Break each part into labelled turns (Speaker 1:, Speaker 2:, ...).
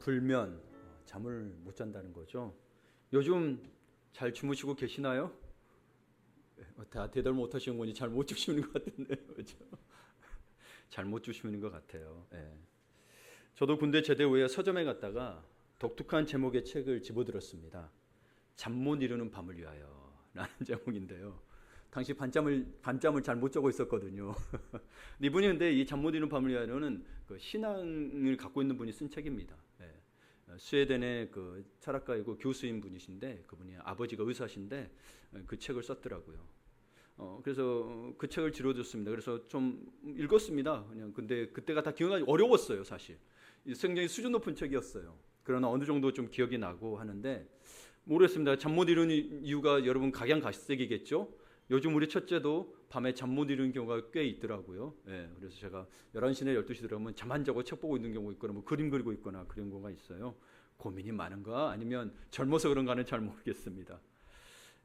Speaker 1: 불면 잠을 못 잔다는 거죠. 요즘 잘 주무시고 계시나요? 다 대답 못 하시는 건지 잘 못 주시는 것 같은데요. 그렇죠? 잘 못 주시는 것 같아요. 예. 저도 군대 제대 후에 서점에 갔다가 독특한 제목의 책을 집어들었습니다. 잠 못 이루는 밤을 위하여 라는 제목인데요. 당시 밤잠을 잘 못 자고 있었거든요. 이분이 근데 이 잠 못 이루는 밤을 위하여는 그 신앙을 갖고 있는 분이 쓴 책입니다. 예. 스웨덴의 그 철학가이고 교수인 분이신데 그분이 아버지가 의사신데 그 책을 썼더라고요. 그래서 그 책을 지뤄줬습니다. 그래서 좀 읽었습니다. 그냥 근데 그때가 다 기억하기 어려웠어요, 사실. 굉장히 수준 높은 책이었어요. 그러나 어느 정도 좀 기억이 나고 하는데 모르겠습니다. 잠 못 이루는 이유가 여러분 각양각색이겠죠. 요즘 우리 첫째도 밤에 잠 못 이루는 경우가 꽤 있더라고요. 예, 그래서 제가 11시나 12시 들어가면 잠 안 자고 책 보고 있는 경우 있거나 뭐 그림 그리고 있거나 그런 경우가 있어요. 고민이 많은가 아니면 젊어서 그런가는 잘 모르겠습니다.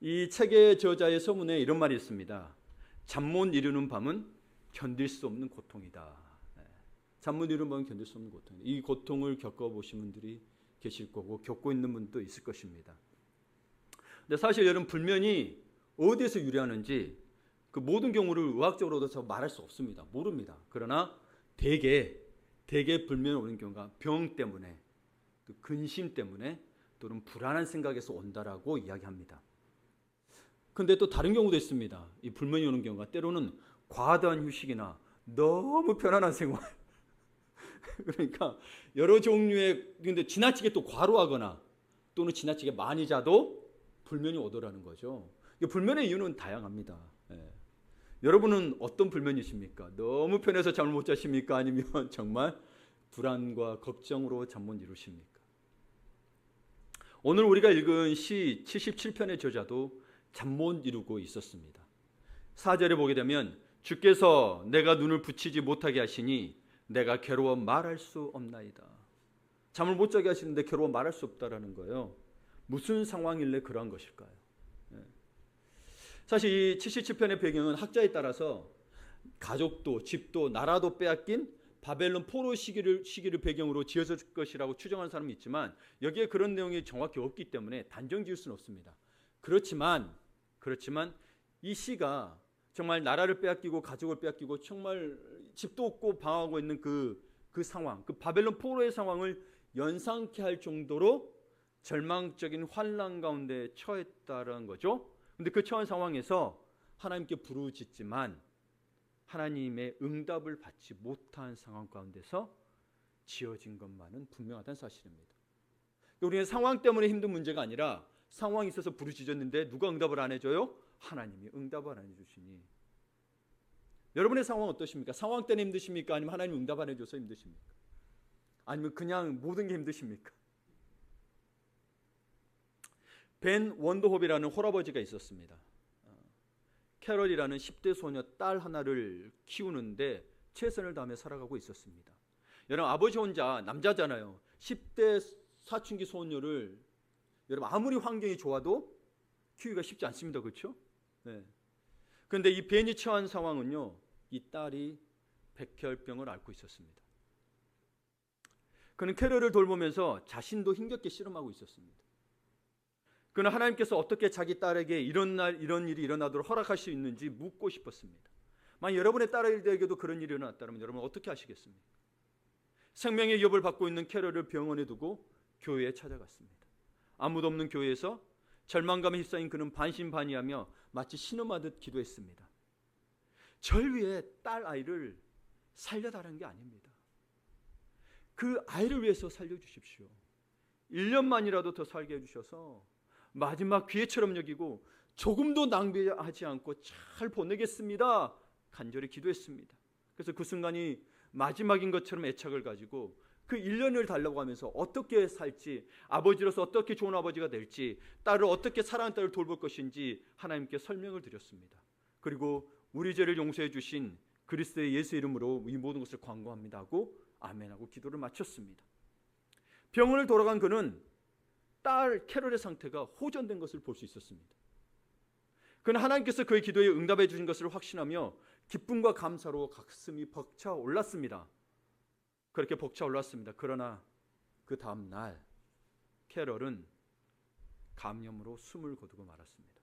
Speaker 1: 이 책의 저자의 서문에 이런 말이 있습니다. 잠 못 이루는 밤은 견딜 수 없는 고통이다. 잠 못 이루는 밤은 견딜 수 없는 고통이다. 이 고통을 겪어보신 분들이 계실 거고 겪고 있는 분도 있을 것입니다. 근데 사실 여러분 불면이 어디에서 유래하는지 그 모든 경우를 의학적으로도 말할 수 없습니다. 모릅니다. 그러나 대개 불면이 오는 경우가 병 때문에 또 근심 때문에 또는 불안한 생각에서 온다라고 이야기합니다. 근데 또 다른 경우도 있습니다. 이 불면이 오는 경우가 때로는 과다한 휴식이나 너무 편안한 생활 그러니까 여러 종류의 근데 지나치게 또 과로하거나 또는 지나치게 많이 자도 불면이 오더라는 거죠. 불면의 이유는 다양합니다. 예. 여러분은 어떤 불면이십니까? 너무 편해서 잠을 못 자십니까? 아니면 정말 불안과 걱정으로 잠 못 이루십니까? 오늘 우리가 읽은 시 77편의 저자도 잠 못 이루고 있었습니다. 4절에 보게 되면 주께서 내가 눈을 붙이지 못하게 하시니 내가 괴로워 말할 수 없나이다. 잠을 못 자게 하시는데 괴로워 말할 수 없다라는 거예요. 무슨 상황일래 그러한 것일까요? 사실 이 77편의 배경은 학자에 따라서 가족도 집도 나라도 빼앗긴 바벨론 포로 시기를 배경으로 지어졌을 것이라고 추정하는 사람이 있지만 여기에 그런 내용이 정확히 없기 때문에 단정 지을 수는 없습니다. 그렇지만 이 시가 정말 나라를 빼앗기고 가족을 빼앗기고 정말 집도 없고 방황하고 있는 그 상황, 그 바벨론 포로의 상황을 연상케 할 정도로 절망적인 환난 가운데 처했다는 거죠. 근데 그 처한 상황에서 하나님께 부르짖지만 하나님의 응답을 받지 못한 상황 가운데서 지어진 것만은 분명하다는 사실입니다. 우리는 상황 때문에 힘든 문제가 아니라 상황이 있어서 부르짖었는데 누가 응답을 안 해줘요? 하나님이 응답을 안 해주시니. 여러분의 상황은 어떠십니까? 상황 때문에 힘드십니까? 아니면 하나님 응답 안 해줘서 힘드십니까? 아니면 그냥 모든 게 힘드십니까? 벤 원더홉이라는 홀아버지가 있었습니다. 캐럴이라는 10대 소녀 딸 하나를 키우는데 최선을 다하며 살아가고 있었습니다. 여러분 아버지 혼자 남자잖아요. 10대 사춘기 소녀를 여러분 아무리 환경이 좋아도 키우기가 쉽지 않습니다. 그렇죠? 네. 그런데 이 벤이 처한 상황은요. 이 딸이 백혈병을 앓고 있었습니다. 그는 캐럴을 돌보면서 자신도 힘겹게 씨름하고 있었습니다. 그는 하나님께서 어떻게 자기 딸에게 이런 일이 일어나도록 허락할 수 있는지 묻고 싶었습니다. 만약 여러분의 딸에게도 그런 일이 일어났다면 여러분 어떻게 하시겠습니까? 생명의 위협을 받고 있는 캐럴을 병원에 두고 교회에 찾아갔습니다. 아무도 없는 교회에서 절망감에 휩싸인 그는 반신반의하며 마치 신음하듯 기도했습니다. 절 위해 딸 아이를 살려달라는 게 아닙니다. 그 아이를 위해서 살려주십시오. 1년만이라도 더 살게 해주셔서 마지막 기회처럼 여기고 조금도 낭비하지 않고 잘 보내겠습니다. 간절히 기도했습니다. 그래서 그 순간이 마지막인 것처럼 애착을 가지고 그 1년을 달라고 하면서 어떻게 살지, 아버지로서 어떻게 좋은 아버지가 될지, 딸을 어떻게 사랑하는 딸을 돌볼 것인지 하나님께 설명을 드렸습니다. 그리고 우리 죄를 용서해 주신 그리스도의 예수 이름으로 이 모든 것을 광고합니다 하고 아멘하고 기도를 마쳤습니다. 병원을 돌아간 그는 딸 캐럴의 상태가 호전된 것을 볼 수 있었습니다. 그는 하나님께서 그의 기도에 응답해 주신 것을 확신하며 기쁨과 감사로 가슴이 벅차 올랐습니다. 그렇게 벅차 올랐습니다. 그러나 그 다음 날 캐럴은 감염으로 숨을 거두고 말았습니다.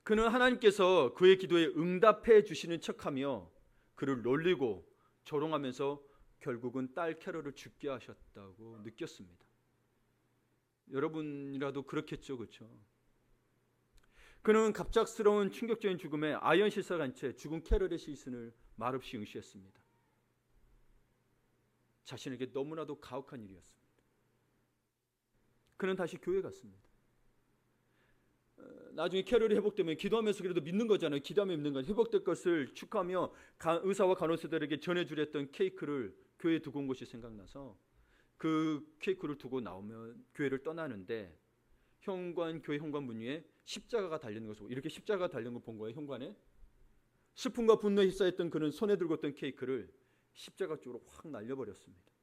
Speaker 1: 그는 하나님께서 그의 기도에 응답해 주시는 척하며 그를 놀리고 조롱하면서 결국은 딸 캐럴을 죽게 하셨다고 느꼈습니다. 여러분이라도 그렇겠죠, 그렇죠? 그는 갑작스러운 충격적인 죽음에 아연 실사간 채 죽은 캐럴의 시신을 말없이 응시했습니다. 자신에게 너무나도 가혹한 일이었습니다. 그는 다시 교회 갔습니다. 나중에 캐럴이 회복되면 기도하면서 그래도 믿는 거잖아요. 기도하면 믿는 거잖아요. 회복될 것을 축하하며 의사와 간호사들에게 전해주려 했던 케이크를 교회에 두고 온 것이 생각나서 그 케이크를 두고 나오면 교회를 떠나는데 교회 현관 문 위에 십자가가 달리는 것을 보고, 이렇게 십자가가 달리는 걸 본 거예요. 현관에. 슬픔과 분노에 휩싸였던 그는 손에 들고 있던 케이크를 십자가 쪽으로 확 날려버렸습니다.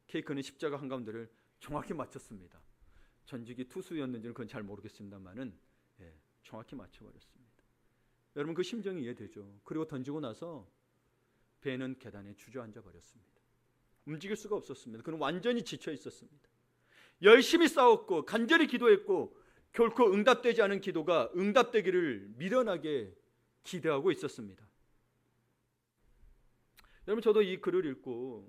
Speaker 1: 케이크는 십자가 한가운데를 정확히 맞췄습니다. 전직이 투수였는지는 그건 잘 모르겠습니다만은 정확히 맞춰버렸습니다. 여러분 그 심정이 이해되죠? 그리고 던지고 나서 배는 계단에 주저앉아 버렸습니다. 움직일 수가 없었습니다. 그는 완전히 지쳐 있었습니다. 열심히 싸웠고 간절히 기도했고 결코 응답되지 않은 기도가 응답되기를 미련하게 기대하고 있었습니다. 여러분 저도 이 글을 읽고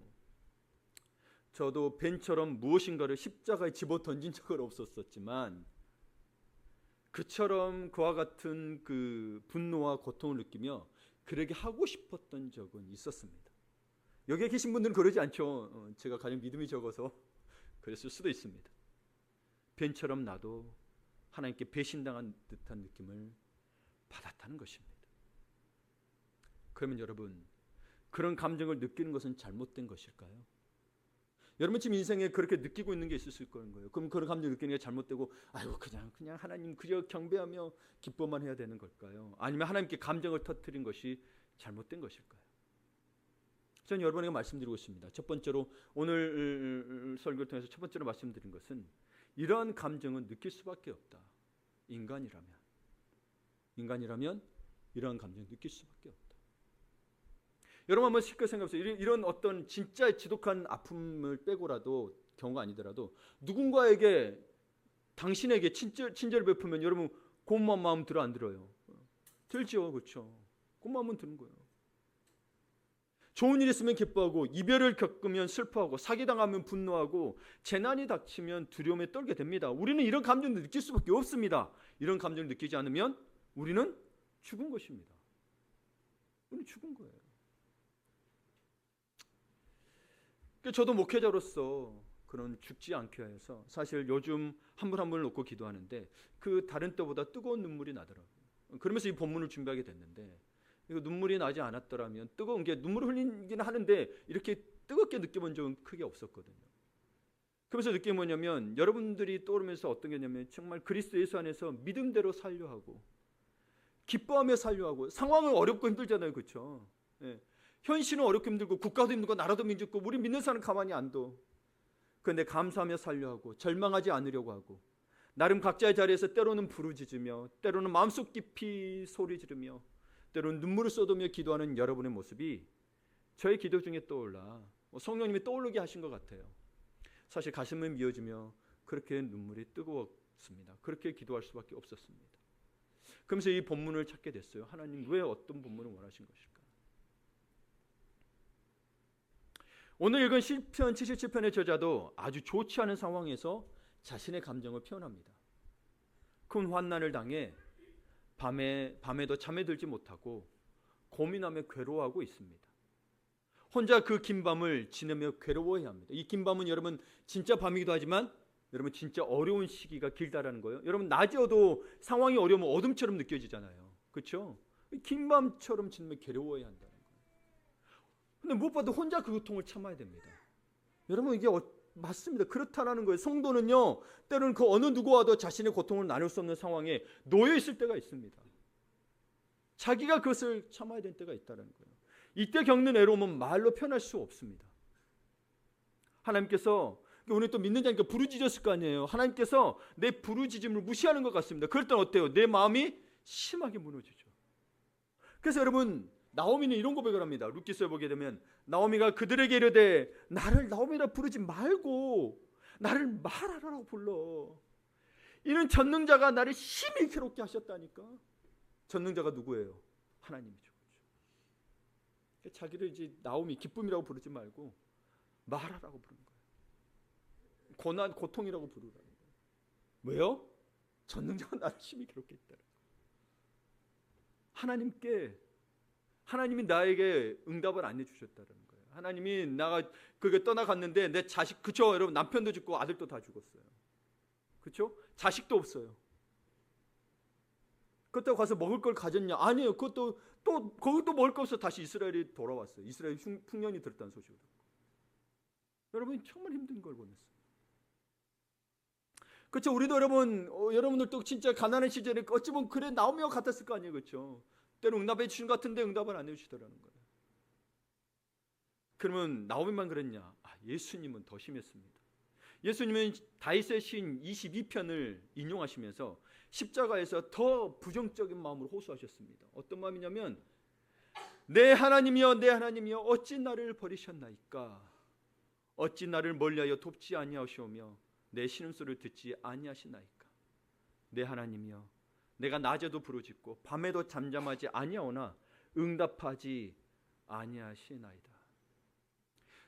Speaker 1: 저도 벤처럼 무엇인가를 십자가에 집어 던진 적은 없었지만 그처럼 그와 같은 그 분노와 고통을 느끼며 그러게 하고 싶었던 적은 있었습니다. 여기에 계신 분들은 그러지 않죠. 제가 가장 믿음이 적어서 그랬을 수도 있습니다. 벤처럼 나도 하나님께 배신당한 듯한 느낌을 받았다는 것입니다. 그러면 여러분 그런 감정을 느끼는 것은 잘못된 것일까요? 여러분 지금 인생에 그렇게 느끼고 있는 게 있을 거예요. 그럼 그런 감정 느끼는 게 잘못되고 아이고 그냥 하나님 그저 경배하며 기뻐만 해야 되는 걸까요? 아니면 하나님께 감정을 터뜨린 것이 잘못된 것일까요? 저는 여러분에게 말씀드리고 있습니다. 첫 번째로 오늘 설교를 통해서 첫 번째로 말씀드린 것은 이러한 감정은 느낄 수밖에 없다. 인간이라면 이러한 감정을 느낄 수밖에 없다. 여러분 한번 쉽게 생각해보세요. 이런 어떤 진짜 지독한 아픔을 빼고라도 경우가 아니더라도 누군가에게 당신에게 친절을 베푸면 여러분 고마운 마음 들어 안 들어요? 들죠, 그렇죠? 고마움은 드는 거예요. 좋은 일 있으면 기뻐하고 이별을 겪으면 슬퍼하고 사기당하면 분노하고 재난이 닥치면 두려움에 떨게 됩니다. 우리는 이런 감정을 느낄 수밖에 없습니다. 이런 감정을 느끼지 않으면 우리는 죽은 것입니다. 우리는 죽은 거예요. 저도 목회자로서 그런 죽지 않게 해서 사실 요즘 한 분 한 분을 놓고 기도하는데 그 다른 때보다 뜨거운 눈물이 나더라고요. 그러면서 이 본문을 준비하게 됐는데 이거 눈물이 나지 않았더라면 뜨거운 게 눈물을 흘리긴 하는데 이렇게 뜨겁게 느껴본 적은 크게 없었거든요. 그러면서 느낀 게 뭐냐면 여러분들이 떠오르면서 어떤 게 있냐면 정말 그리스도 예수 안에서 믿음대로 살려 하고 기뻐하며 살려 하고 상황은 어렵고 힘들잖아요. 그렇죠? 예. 현실은 어렵고 힘들고 국가도 힘들고 나라도 힘들고 우리 믿는 사람은 가만히 안 둬. 그런데 감사하며 살려 하고 절망하지 않으려고 하고 나름 각자의 자리에서 때로는 부르짖으며 때로는 마음속 깊이 소리 지르며 때로는 눈물을 쏟으며 기도하는 여러분의 모습이 저의 기도 중에 떠올라 성령님이 떠오르게 하신 것 같아요. 사실 가슴을 미어지며 그렇게 눈물이 뜨거웠습니다. 그렇게 기도할 수밖에 없었습니다. 그러면서 이 본문을 찾게 됐어요. 하나님 왜 어떤 본문을 원하신 것일까? 오늘 읽은 시편 77편의 저자도 아주 좋지 않은 상황에서 자신의 감정을 표현합니다. 큰 환난을 당해 밤에도 잠에 들지 못하고 고민하며 괴로워하고 있습니다. 혼자 그 긴 밤을 지내며 괴로워해야 합니다. 이 긴 밤은 여러분 진짜 밤이기도 하지만 여러분 진짜 어려운 시기가 길다라는 거예요. 여러분 낮에도 상황이 어려우면 어둠처럼 느껴지잖아요. 그렇죠? 긴 밤처럼 지내며 괴로워해야 한다는 거예요. 근데 무엇보다 혼자 그 고통을 참아야 됩니다. 여러분 이게 맞습니다. 그렇다라는 거예요. 성도는요 때로는 그 어느 누구와도 자신의 고통을 나눌 수 없는 상황에 놓여 있을 때가 있습니다. 자기가 그것을 참아야 될 때가 있다는 거예요. 이때 겪는 애로움은 말로 표현할 수 없습니다. 하나님께서 우리 또 믿는 자니까 부르짖었을 거 아니에요. 하나님께서 내 부르짖음을 무시하는 것 같습니다. 그럴 땐 어때요? 내 마음이 심하게 무너지죠. 그래서 여러분 나오미는 이런 고백을 합니다. 룻기서에 보게 되면 나오미가 그들에게 이르되 나를 나오미라 부르지 말고 나를 마라라고 불러. 이는 전능자가 나를 심히 괴롭게 하셨다니까. 전능자가 누구예요? 하나님이죠. 자기를 이제 나오미 기쁨이라고 부르지 말고 마라라고 부르는 거예요. 고난, 고통이라고 부르라는 거예요. 왜요? 전능자가 나를 심히 괴롭게 했다는 거예요. 하나님이 나에게 응답을 안 해주셨다는 거예요. 하나님이 나가 그게 떠나갔는데 내 자식, 그쵸 여러분, 남편도 죽고 아들도 다 죽었어요. 그쵸? 자식도 없어요. 그것도 가서 먹을 걸 가졌냐? 아니에요. 그것도 먹을 거 없어 다시 이스라엘이 돌아왔어요. 이스라엘 풍년이 들었다는 소식을 듣고. 여러분 정말 힘든 걸 보냈어요. 그렇죠? 우리도 여러분들도 진짜 가난한 시절에 어찌 보면 그래 나오미와 같았을 거 아니에요, 그렇죠? 때로 응답해 주신 것 같은데 응답을 안 해주시더라는 거예요. 그러면 나오미만 그랬냐? 예수님은 더 심했습니다. 예수님은 다윗의 시인 22편을 인용하시면서 십자가에서 더 부정적인 마음으로 호소하셨습니다. 어떤 마음이냐면 내 하나님이여 내 하나님이여 어찌 나를 버리셨나이까? 어찌 나를 멀리하여 돕지 아니하시오며 내 신음소리를 듣지 아니하시나이까? 내 하나님이여 내가 낮에도 부르짖고 밤에도 잠잠하지 아니하오나 응답하지 아니하시나이다.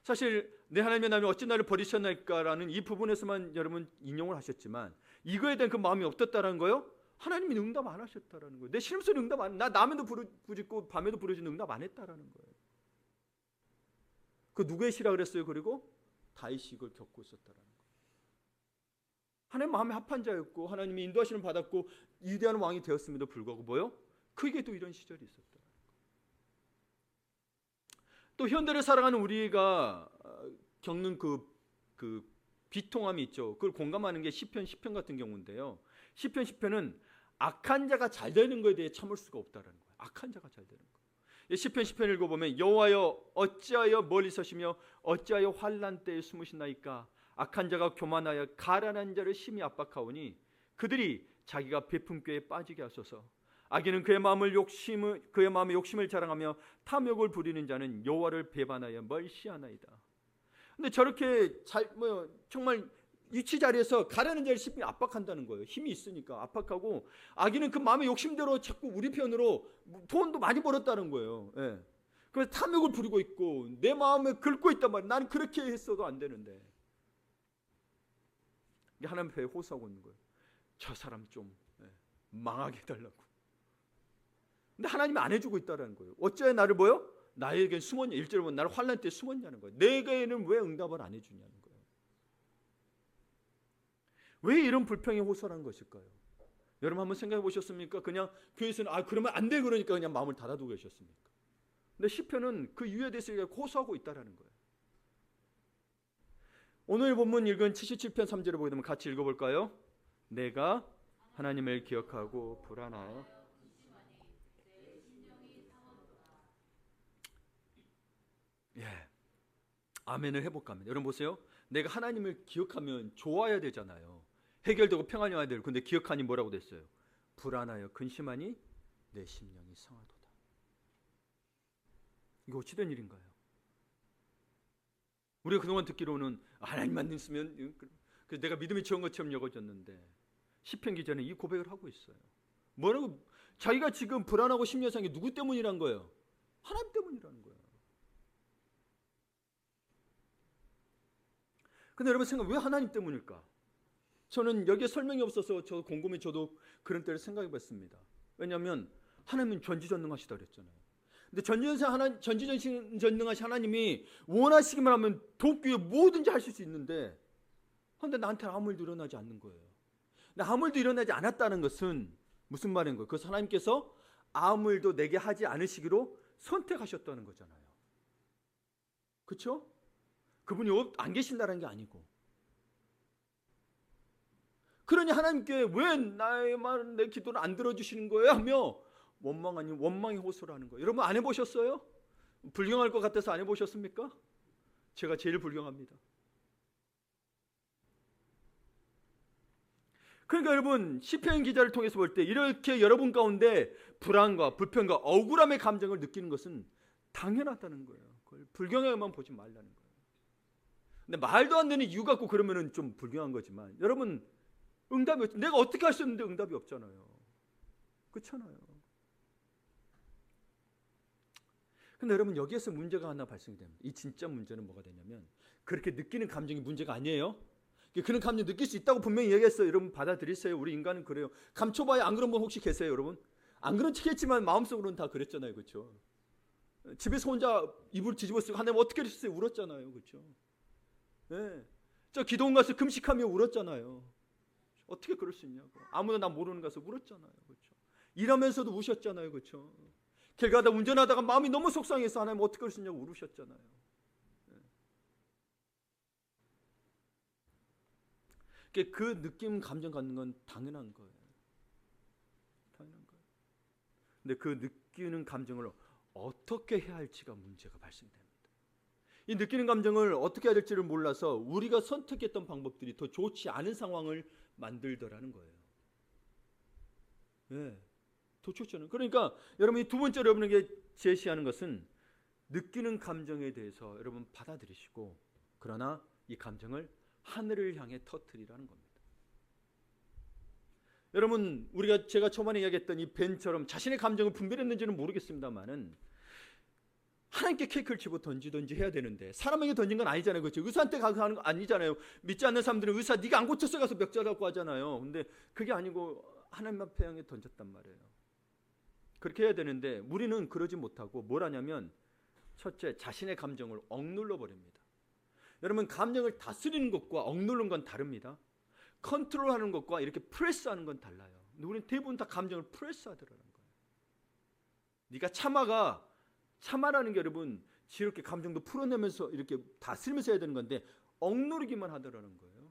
Speaker 1: 사실 내 하나님의 나를 어찌 나를 버리셨나이까라는 이 부분에서만 여러분 인용을 하셨지만 이거에 대한 그 마음이 없었다는 거요. 하나님이 응답 안 하셨다라는 거예요. 내 신음소리 응답 안, 나 남에도 부르짖고 밤에도 부르짖는 응답 안 했다라는 거예요. 그 누구의 시라 그랬어요? 그리고 다윗이 이걸 겪고 있었다라는 거예요. 하나님 마음에 합한 자였고 하나님이 인도하심을 받았고 위대한 왕이 되었음에도 불구하고 뭐요? 그에게도 이런 시절이 있었다. 또 현대를 살아가는 우리가 겪는 그 비통함이 있죠. 그걸 공감하는 게 시편 같은 경우인데요. 시편은 악한 자가 잘 되는 것에 대해 참을 수가 없다라는 거예요. 악한 자가 잘 되는 거. 시편 읽어보면 여호와여 어찌하여 멀리 서시며 어찌하여 환난 때에 숨으시나이까? 악한 자가 교만하여 가난한 자를 심히 압박하오니 그들이 자기가 베푼 꾀에 빠지게 하소서. 악인은 그의 마음에 욕심을 자랑하며 탐욕을 부리는 자는 여호와를 배반하여 멀시하나이다. 근데 저렇게 정말 위치 자리에서 가라는 자를 심히 압박한다는 거예요. 힘이 있으니까 압박하고 악인은 그 마음의 욕심대로 자꾸 우리 편으로 돈도 많이 벌었다는 거예요. 예. 그래서 탐욕을 부리고 있고 내 마음에 긁고 있단 말이에요. 나는 그렇게 했어도 안 되는데. 하나님 앞에 호소하고 있는 거예요. 저 사람 좀 망하게 해달라고. 근데 하나님이 안 해주고 있다는 거예요. 어찌하여 나를 뭐요? 나에게 숨었냐. 1절에 보면 나를 환난 때 숨었냐는 거예요. 내게는 왜 응답을 안 해주냐는 거예요. 왜 이런 불평이 호소하는 것일까요? 여러분 한번 생각해 보셨습니까? 그냥 교회에서는 그러면 안 돼 그러니까 그냥 마음을 닫아두고 계셨습니까? 근데 시편은 그 이유에 대해서 호소하고 있다는 거예요. 오늘 본문 읽은 77편 3절을 보게 되면 같이 읽어볼까요? 내가 하나님을 기억하고 불안하여 아멘을 해볼까 합니다. 여러분 보세요. 내가 하나님을 기억하면 좋아야 되잖아요. 해결되고 평안이 와야 되고 근데 기억하니 뭐라고 됐어요? 불안하여 근심하니 내 심령이 상하도다. 이거 어찌 된 일인가요? 우리가 그동안 듣기로는 하나님만 있으면 내가 믿음이 좋은 것처럼 여겨졌는데 시편 기자는 이 고백을 하고 있어요. 뭐라고? 자기가 지금 불안하고 심령 상한 게 누구 때문이란 거예요? 하나님 때문이라는 거예요. 근데 여러분 생각 왜 하나님 때문일까? 저는 여기에 설명이 없어서 곰곰이 저도 그런 때를 생각해 봤습니다. 왜냐하면 하나님은 전지전능하시다 그랬잖아요. 근데 전지전능하신 하나님이 원하시기만 하면 돕기 위해 뭐든지 하실 수 있는데 그런데 나한테 아무 일도 일어나지 않는 거예요. 근데 아무 일도 일어나지 않았다는 것은 무슨 말인 거예요? 그래서 하나님께서 아무 일도 내게 하지 않으시기로 선택하셨다는 거잖아요. 그렇죠? 그분이 안 계신다는 게 아니고. 그러니 하나님께 왜 나의 말, 내 기도를 안 들어주시는 거예요? 하며 원망 아닌 원망의 호소를 하는 거예요. 여러분 안 해보셨어요? 불경할 것 같아서 안 해보셨습니까? 제가 제일 불경합니다. 그러니까 여러분, 시편 기자를 통해서 볼 때 이렇게 여러분 가운데 불안과 불평과 억울함의 감정을 느끼는 것은 당연하다는 거예요. 그걸 불경하게만 보지 말라는 거예요. 근데 말도 안 되는 이유 갖고 그러면은 좀 불경한 거지만, 여러분 응답이 없, 내가 어떻게 할 수 있는데 응답이 없잖아요. 그렇잖아요. 근데 여러분, 여기에서 문제가 하나 발생이 됩니다. 이 진짜 문제는 뭐가 되냐면, 그렇게 느끼는 감정이 문제가 아니에요. 그런 감정 느낄 수 있다고 분명히 얘기했어요. 여러분 받아들이세요. 우리 인간은 그래요. 감춰봐야 안 그런 분 혹시 계세요, 여러분? 안 그런 척했지만 마음속으로는 다 그랬잖아요, 그렇죠? 집에서 혼자 이불 뒤집어 쓰고 하나님 어떻게 하셨어요? 울었잖아요, 그렇죠? 네. 저 기도원 가서 금식하며 울었잖아요. 어떻게 그럴 수 있냐고. 아무나 나 모르는 가서 울었잖아요, 그렇죠? 일하면서도 우셨잖아요, 그렇죠? 길 가다 운전하다가 마음이 너무 속상해서 하나님 어떻게 그럴 수 있냐고 울으셨잖아요. 그 느낌, 감정 갖는 건 당연한 거예요. 당연한 거예요. 근데 그 느끼는 감정을 어떻게 해야 할지가 문제가 발생됩니다. 이 느끼는 감정을 어떻게 해야 될지를 몰라서 우리가 선택했던 방법들이 더 좋지 않은 상황을 만들더라는 거예요. 네, 더 좋지 않은. 그러니까 여러분이 두 번째로 여러분에게 제시하는 것은 느끼는 감정에 대해서 여러분 받아들이시고, 그러나 이 감정을 하늘을 향해 터뜨리라는 겁니다. 여러분, 제가 초반에 이야기했던 이 벤처럼 자신의 감정을 분별했는지는 모르겠습니다만은 하나님께 케이크를 집어 던지든지 해야 되는데, 사람에게 던진 건 아니잖아요, 그렇죠? 의사한테 가서 하는 거 아니잖아요. 믿지 않는 사람들은 의사 네가 안 고쳤어 가서 멱살잡고 하잖아요. 근데 그게 아니고 하나님 앞에 향해 던졌단 말이에요. 그렇게 해야 되는데 우리는 그러지 못하고 뭘 하냐면, 첫째, 자신의 감정을 억눌러 버립니다. 여러분, 감정을 다스리는 것과 억누르는 건 다릅니다. 컨트롤하는 것과 이렇게 프레스하는 건 달라요. 근데 우리는 대부분 다 감정을 프레스하더라는 거예요. 네가 참아라는 게 여러분 지렇게 감정도 풀어내면서 이렇게 다스리면서 해야 되는 건데 억누르기만 하더라는 거예요.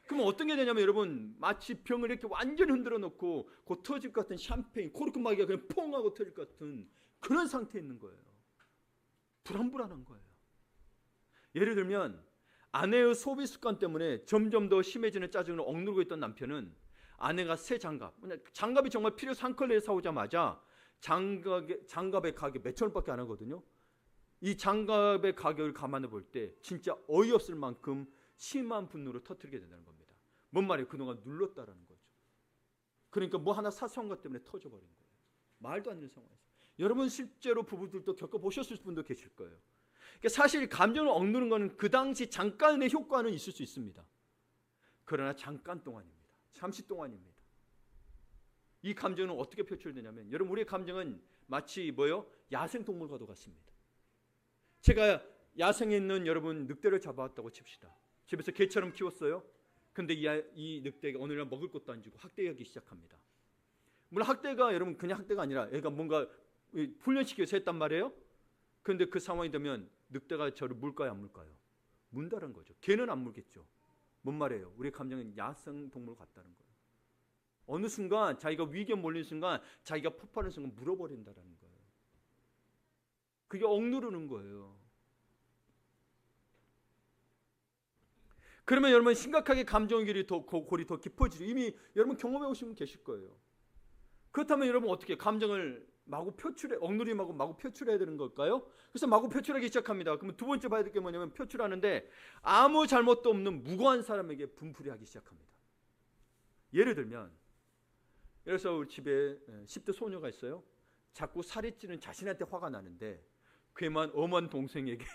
Speaker 1: 그럼 어떤 게 되냐면, 여러분 마치 병을 이렇게 완전히 흔들어 놓고 곧 터질 것 같은 샴페인 코르크 마개가 그냥 퐁 하고 터질 것 같은 그런 상태에 있는 거예요. 불안한 거예요. 예를 들면 아내의 소비 습관 때문에 점점 더 심해지는 짜증을 억누르고 있던 남편은 아내가 새 장갑이 정말 필요해서 한 컬레 사오자마자 장갑의 가격 몇천 원밖에 안 하거든요. 이 장갑의 가격을 감안해 볼 때 진짜 어이없을 만큼 심한 분노를 터뜨리게 된다는 겁니다. 뭔 말이에요? 그동안 눌렀다라는 거죠. 그러니까 뭐 하나 사소한 것 때문에 터져버린 거예요. 말도 안 되는 상황에서. 여러분 실제로 부부들도 겪어보셨을 분도 계실 거예요. 그러니까 사실 감정을 억누르는 것은 그 당시 잠깐의 효과는 있을 수 있습니다. 그러나 잠깐 동안입니다. 잠시 동안입니다. 이 감정은 어떻게 표출되냐면, 여러분 우리의 감정은 마치 야생동물과도 같습니다. 제가 야생에 있는 여러분 늑대를 잡아왔다고 칩시다. 집에서 개처럼 키웠어요. 근데 이 늑대가 어느 날 먹을 것도 안 주고 학대하기 시작합니다. 물론 학대가 여러분 그냥 학대가 아니라 애가 뭔가 훈련시켜서 했단 말이에요. 그런데 그 상황이 되면 늑대가 저를 물까요, 안 물까요? 문다는 거죠. 걔는 안 물겠죠. 뭔 말이에요? 우리의 감정은 야생 동물 같다는 거예요. 어느 순간 자기가 위기에 몰린 순간, 자기가 폭발하는 순간 물어버린다는 거예요. 그게 억누르는 거예요. 그러면 여러분 심각하게 감정의 골이 더 깊어지죠. 이미 여러분 경험해 오신 분 계실 거예요. 그렇다면 여러분 어떻게 감정을 억누림하고 마구 표출해야 되는 걸까요? 그래서 마구 표출하기 시작합니다. 그러면 두 번째 봐야 될 게 뭐냐면, 표출하는데 아무 잘못도 없는 무고한 사람에게 분풀이하기 시작합니다. 예를 들면, 우리 집에 10대 소녀가 있어요. 자꾸 살이 찌는 자신한테 화가 나는데 그만 엄한 동생에게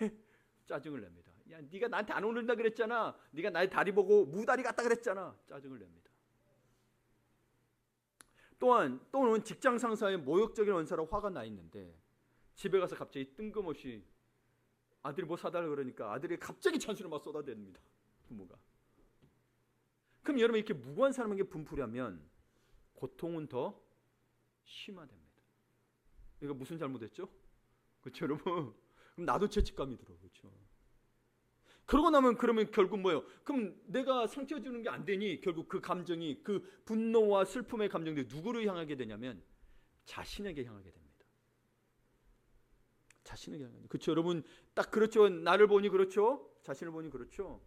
Speaker 1: 짜증을 냅니다. 야, 네가 나한테 안 오른다 그랬잖아. 네가 나의 다리 보고 무다리 같다 그랬잖아. 짜증을 냅니다. 또는 직장 상사의 모욕적인 언사로 화가 나 있는데 집에 가서 갑자기 뜬금없이 아들이 뭐 사달라고 그러니까 아들이 갑자기 잔소리를 막 쏟아댑니다. 부모가. 그럼 여러분 이렇게 무고한 사람에게 분풀이하면 고통은 더 심화됩니다. 이거 무슨 잘못했죠? 그렇죠, 여러분? 그럼 나도 죄책감이 들어, 그렇죠? 그러고 나면 그러면 결국 뭐예요? 그럼 내가 상처 주는 게 안 되니 결국 그 감정이, 그 분노와 슬픔의 감정들이 누구를 향하게 되냐면 자신에게 향하게 됩니다. 자신에게 향하게. 그렇죠, 여러분? 딱 그렇죠. 나를 보니 그렇죠. 자신을 보니 그렇죠.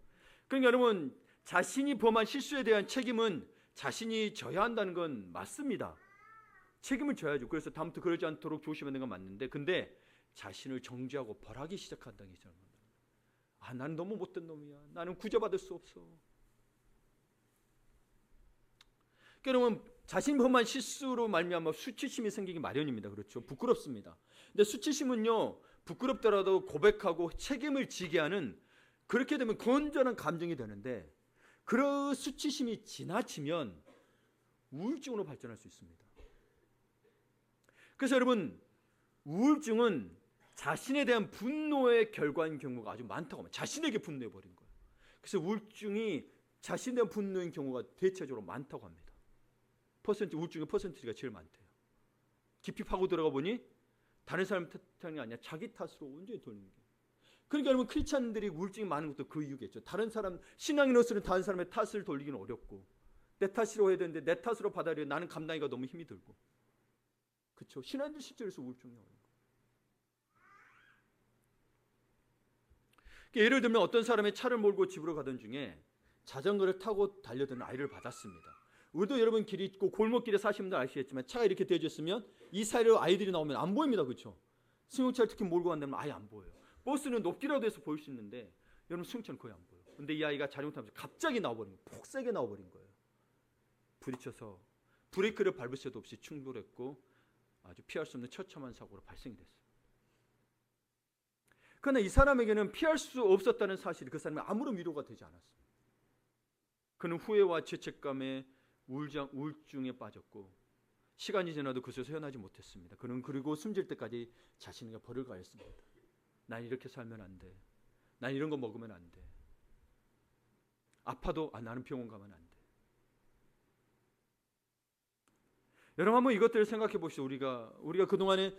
Speaker 1: 그러니까 여러분 자신이 범한 실수에 대한 책임은 자신이 져야 한다는 건 맞습니다. 책임을 져야죠. 그래서 다음부터 그러지 않도록 조심하는 건 맞는데, 근데 자신을 정죄하고 벌하기 시작한다는 게 잘못된 거예요. 나는 너무 못된 놈이야. 나는 구제받을 수 없어. 그러면 자신만한 실수로 말미암아 수치심이 생기기 마련입니다. 그렇죠? 부끄럽습니다. 근데 수치심은요, 부끄럽더라도 고백하고 책임을 지게 하는, 그렇게 되면 건전한 감정이 되는데, 그 수치심이 지나치면 우울증으로 발전할 수 있습니다. 그래서 여러분, 우울증은 자신에 대한 분노의 결과인 경우가 아주 많다고 합니다. 자신에게 분노해버린 거예요. 그래서 우울증이 자신에 대한 분노인 경우가 대체적으로 많다고 합니다. 우울증의 퍼센티지가 제일 많대요. 깊이 파고 들어가 보니 다른 사람 탓이 아니라 자기 탓으로 온전히 돌리는 거예요. 그러니까 여러분, 크리스찬들이 우울증이 많은 것도 그 이유겠죠. 다른 사람, 신앙인으로서는 다른 사람의 탓을 돌리기는 어렵고, 내 탓으로 해야 되는데 내 탓으로 받아들여 나는 감당하기가 너무 힘이 들고, 그렇죠? 신앙인들 실제로서 우울증이 어려운 거예요. 예를 들면 어떤 사람의 차를 몰고 집으로 가던 중에 자전거를 타고 달려드는 아이를 받았습니다. 우리도 여러분 길이 있고 골목길에 사시는 분들 아시겠지만 차가 이렇게 대졌으면 이 사이로 아이들이 나오면 안 보입니다. 그렇죠? 승용차를 특히 몰고 간다면 아예 안 보여요. 버스는 높기라도 해서 보일 수 있는데 여러분 승용차는 거의 안 보여요. 근데 이 아이가 잘못하면서 갑자기 나와버린 거예요. 폭세게 나와버린 거예요. 부딪혀서 브레이크를 밟을 새도 없이 충돌했고 아주 피할 수 없는 처참한 사고로 발생이 됐어요. 그러나 이 사람에게는 피할 수 없었다는 사실이 그 사람의 아무런 위로가 되지 않았습니다. 그는 후회와 죄책감에 우울증에 빠졌고 시간이 지나도 그것에서 헤어나지 못했습니다. 그는 그리고 숨질 때까지 자신에게 벌을 가했습니다. 난 이렇게 살면 안 돼. 난 이런 거 먹으면 안 돼. 아파도 나는 병원 가면 안 돼. 여러분 한번 이것들을 생각해 보시죠. 우리가 그동안에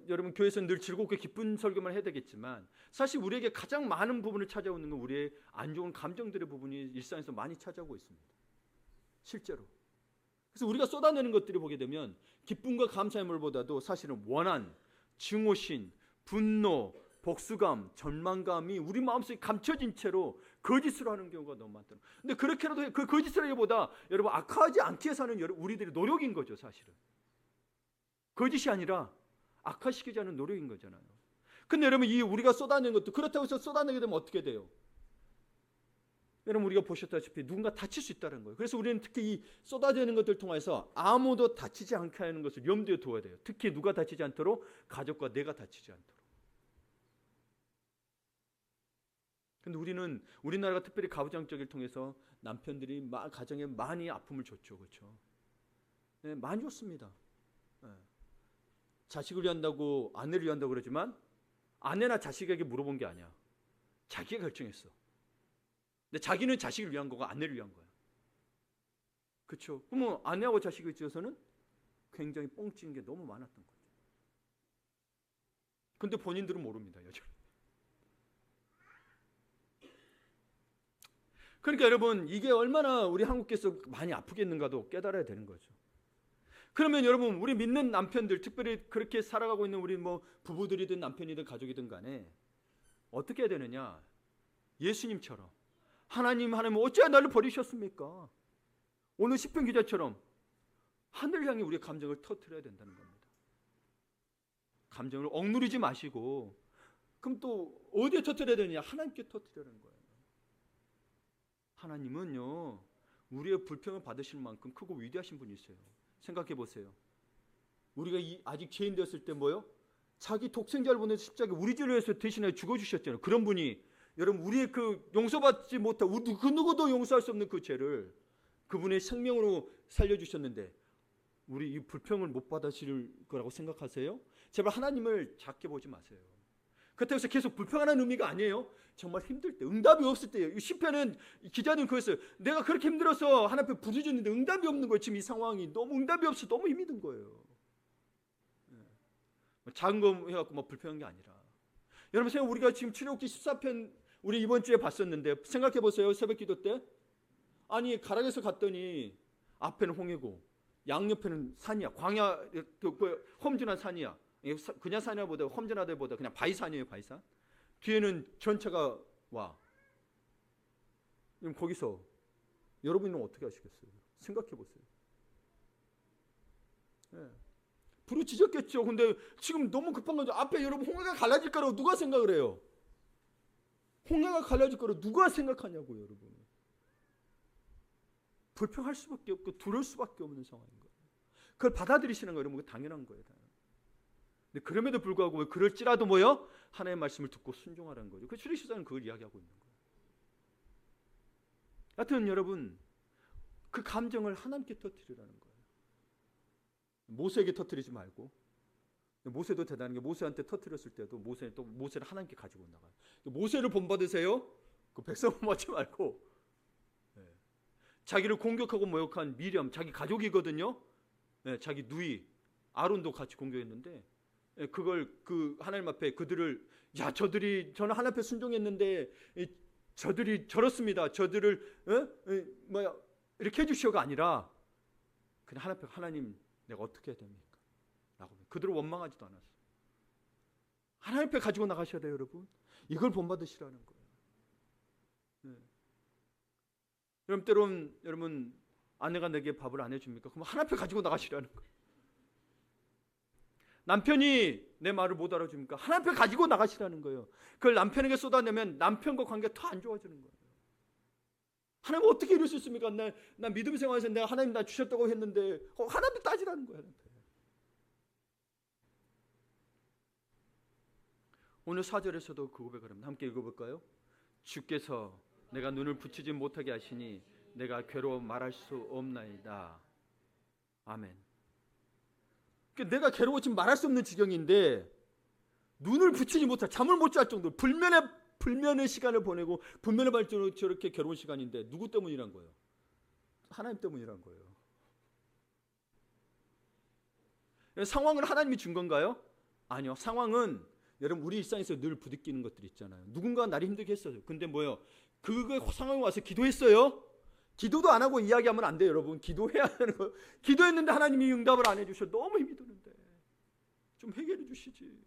Speaker 1: 여러분 교회에서 늘 즐겁게 기쁜 설교만 해야 되겠지만 사실 우리에게 가장 많은 부분을 찾아오는 건 우리의 안 좋은 감정들의 부분이 일상에서 많이 찾아오고 있습니다. 실제로. 그래서 우리가 쏟아내는 것들이 보게 되면 기쁨과 감사의 물보다도 사실은 원한, 증오심, 분노, 복수감, 절망감이 우리 마음속에 감춰진 채로 거짓으로 하는 경우가 너무 많더라고요. 근데 그렇게라도 그 거짓을 하기보다 여러분 악하지 않게 사는 우리들의 노력인 거죠. 사실은 거짓이 아니라 악화시키지 않은 노력인 거잖아요. 근데 여러분 이 우리가 쏟아내는 것도 그렇다고 해서 쏟아내게 되면 어떻게 돼요? 여러분 우리가 보셨다시피 누군가 다칠 수 있다는 거예요. 그래서 우리는 특히 이 쏟아지는 것들 통해서 아무도 다치지 않게 하는 것을 염두에 둬야 돼요. 특히 누가 다치지 않도록? 가족과 내가 다치지 않도록. 근데 우리나라가 특별히 가부장적을 통해서 남편들이 가정에 많이 아픔을 줬죠. 그렇죠? 네, 많이 줬습니다. 네. 자식을 위한다고 아내를 위한다고 그러지만 아내나 자식에게 물어본 게 아니야. 자기가 결정했어. 근데 자기는 자식을 위한 거고 아내를 위한 거야. 그렇죠? 그러면 아내하고 자식에 있어서는 굉장히 뻥찐 게 너무 많았던 거죠. 근데 본인들은 모릅니다. 여전히. 그러니까 여러분 이게 얼마나 우리 한국에서 많이 아프겠는가도 깨달아야 되는 거죠. 그러면 여러분 우리 믿는 남편들 특별히 그렇게 살아가고 있는 우리 부부들이든 남편이든 가족이든 간에 어떻게 해야 되느냐? 예수님처럼 하나님 어찌하여 나를 버리셨습니까? 오늘 시편 기자처럼 하늘을 향해 우리의 감정을 터뜨려야 된다는 겁니다. 감정을 억누르지 마시고 그럼 또 어디에 터뜨려야 되느냐? 하나님께 터뜨리라는 거예요. 하나님은요 우리의 불평을 받으실 만큼 크고 위대하신 분이세요. 생각해 보세요. 우리가 아직 죄인 되었을 때 자기 독생자를 보내서 십자가에 우리 죄를 위해서 대신하여 죽어주셨잖아요. 그런 분이 여러분 우리의 그 용서받지 못한 그 누구도 용서할 수 없는 그 죄를 그분의 생명으로 살려주셨는데 우리 이 불평을 못 받으실 거라고 생각하세요? 제발 하나님을 작게 보지 마세요. 그렇다고 해서 계속 불평하는 의미가 아니에요. 정말 힘들 때 응답이 없을 때예요. 이 시편은 기자는 그랬어요. 내가 그렇게 힘들어서 하나님 앞에 부르짖는데 응답이 없는 거예요. 지금 이 상황이 너무 응답이 없어 너무 힘이 든 거예요. 작은 거 해갖고 불평한 게 아니라 여러분 생각 우리가 지금 출애굽기 14편 우리 이번 주에 봤었는데 생각해 보세요. 새벽기도 때 아니 가락에서 갔더니 앞에는 홍해고 양옆에는 산이야. 광야 험준한 산이야. 그냥 산이보다 험준하다보다 그냥 바위산이에요. 바위산. 뒤에는 전차가 와. 그럼 거기서 여러분은 어떻게 하시겠어요? 생각해 보세요. 예. 부르짖었겠죠. 근데 지금 너무 급한 거죠. 앞에 여러분 홍해가 갈라질 거라고 누가 생각을 해요? 홍해가 갈라질 거라고 누가 생각하냐고요, 여러분. 불평할 수밖에 없고 두려울 수밖에 없는 상황인 거예요. 그걸 받아들이시는 거예요, 여러분. 당연한 거예요. 근데 그럼에도 불구하고 왜 그럴지라도 뭐요? 하나님의 말씀을 듣고 순종하라는 거죠. 그 출애굽기서는 그걸 이야기하고 있는 거예요. 하여튼 여러분, 그 감정을 하나님께 터뜨리라는 거예요. 모세에게 터뜨리지 말고. 모세도 대단한 게 모세한테 터뜨렸을 때도 모세를 하나님께 가지고 나가요. 모세를 본받으세요. 그 백성 본받지 말고. 자기를 공격하고 모욕한 미리암, 자기 가족이거든요. 자기 누이 아론도 같이 공격했는데 그걸 그 하나님 앞에 그들을 저는 하나님 앞에 순종했는데 저들이 저렇습니다. 저들을 이렇게 해주시오가 아니라 그냥 하나님 앞에 하나님 내가 어떻게 해야 됩니까? 라고 그들을 원망하지도 않았어요. 하나님 앞에 가지고 나가셔야 돼요, 여러분. 이걸 본받으시라는 거예요. 여러분 때론 여러분 아내가 내게 밥을 안 해줍니까? 그럼 하나님 앞에 가지고 나가시라는 거예요. 남편이 내 말을 못 알아줍니까? 하나님 앞에 가지고 나가시라는 거예요. 그걸 남편에게 쏟아내면 남편과 관계가 더 안 좋아지는 거예요. 하나님 어떻게 이럴 수 있습니까? 나 믿음 생활에서 내가 하나님 나 주셨다고 했는데 하나님 따지라는 거예요. 오늘 4절에서도 그 고백을 합니다. 함께 읽어볼까요? 주께서 내가 눈을 붙이지 못하게 하시니 내가 괴로워 말할 수 없나이다. 아멘. 내가 괴로워 지금 말할 수 없는 지경인데 눈을 붙이지 못할, 잠을 못 잘 정도로 불면의 시간을 보내고 불면의 발전으로 저렇게 괴로운 시간인데 누구 때문이란 거예요? 하나님 때문이란 거예요. 상황을 하나님이 준 건가요? 아니요. 상황은 여러분 우리 일상에서 늘 부딪히는 것들이 있잖아요. 누군가 나를 힘들게 했어요. 근데 뭐예요? 그 상황에 와서 기도했어요? 기도도 안 하고 이야기하면 안 돼요, 여러분. 기도해야 하는 거예요. 기도했는데 하나님이 응답을 안 해주셔. 너무 힘이 드는데 좀 해결해 주시지.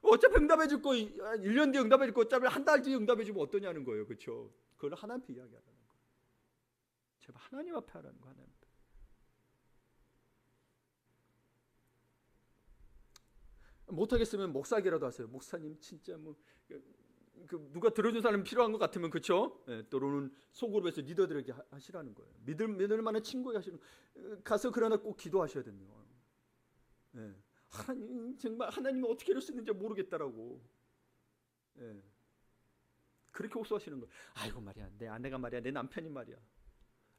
Speaker 1: 어차피 응답해 줄 거 1년 뒤에 응답해 줄 거 어차피 한 달 뒤에 응답해 주면 어떠냐는 거예요. 그렇죠? 그걸 하나님께 이야기하라는 거예요. 제발 하나님 앞에 하라는 거, 하나님 앞에. 못하겠으면 목사에게라도 하세요. 목사님 진짜 누가 들어준 사람이 필요한 것 같으면 그렇죠? 또는 소그룹에서 리더들에게 하시라는 거예요. 믿을 만한 친구에게 하시는 가서 그러나 꼭 기도하셔야 됩니다. 하나님 정말 하나님이 어떻게 이럴 수 있는지 모르겠다라고. 그렇게 호소하시는 거예요. 아이고 말이야, 내 아내가 말이야, 내 남편이 말이야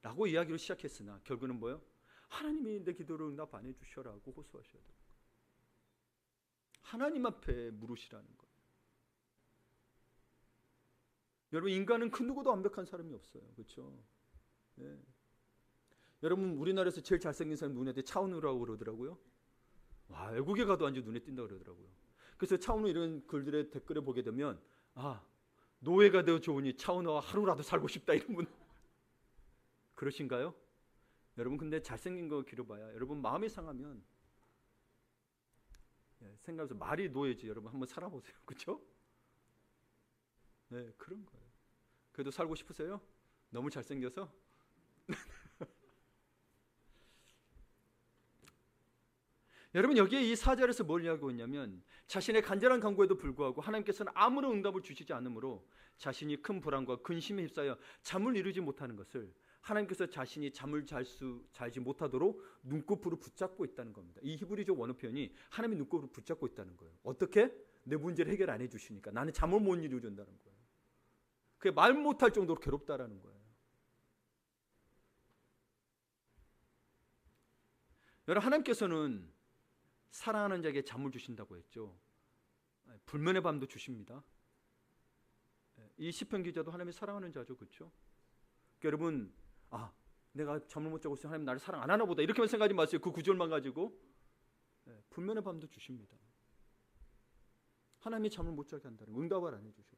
Speaker 1: 라고 이야기로 시작했으나 결국은 뭐예요? 하나님이 내 기도를 응답 안 해주셔라고 호소하셔야 돼요. 하나님 앞에 물으시라는 거예요. 여러분 인간은 그 누구도 완벽한 사람이 없어요. 그렇죠? 여러분 우리나라에서 제일 잘생긴 사람 눈에 차은우라고 그러더라고요. 와, 외국에 가도 완전 눈에 띈다 그러더라고요. 그래서 차은우 이런 글들의 댓글에 보게 되면 노예가 되어 좋으니 차은우와 하루라도 살고 싶다 이런 분 그러신가요? 여러분 근데 잘생긴 거 길어봐야 여러분 마음이 상하면 생각해서 말이 노예지. 여러분 한번 살아보세요. 그렇죠? 그런 거예요. 그래도 살고 싶으세요? 너무 잘생겨서? 여러분 여기에 이 4절에서 뭘 이야기하고 있냐면 자신의 간절한 간구에도 불구하고 하나님께서는 아무런 응답을 주시지 않으므로 자신이 큰 불안과 근심에 휩싸여 잠을 이루지 못하는 것을 하나님께서 자신이 잠을 자지 못하도록 눈꺼풀을 붙잡고 있다는 겁니다. 이 히브리적 원어 표현이 하나님의 눈꺼풀을 붙잡고 있다는 거예요. 어떻게? 내 문제를 해결 안 해주시니까 나는 잠을 못 이루어준다는 거예요. 그게 말 못할 정도로 괴롭다라는 거예요. 여러분 하나님께서는 사랑하는 자에게 잠을 주신다고 했죠. 불면의 밤도 주십니다. 이 시편 기자도 하나님이 사랑하는 자죠. 그렇죠? 그러니까 여러분 내가 잠을 못 자고 있으면 하나님 나를 사랑 안 하나 보다 이렇게만 생각하지 마세요. 그 구절만 가지고 불면의 밤도 주십니다. 하나님이 잠을 못 자게 한다는 응답을 안 해주셔서.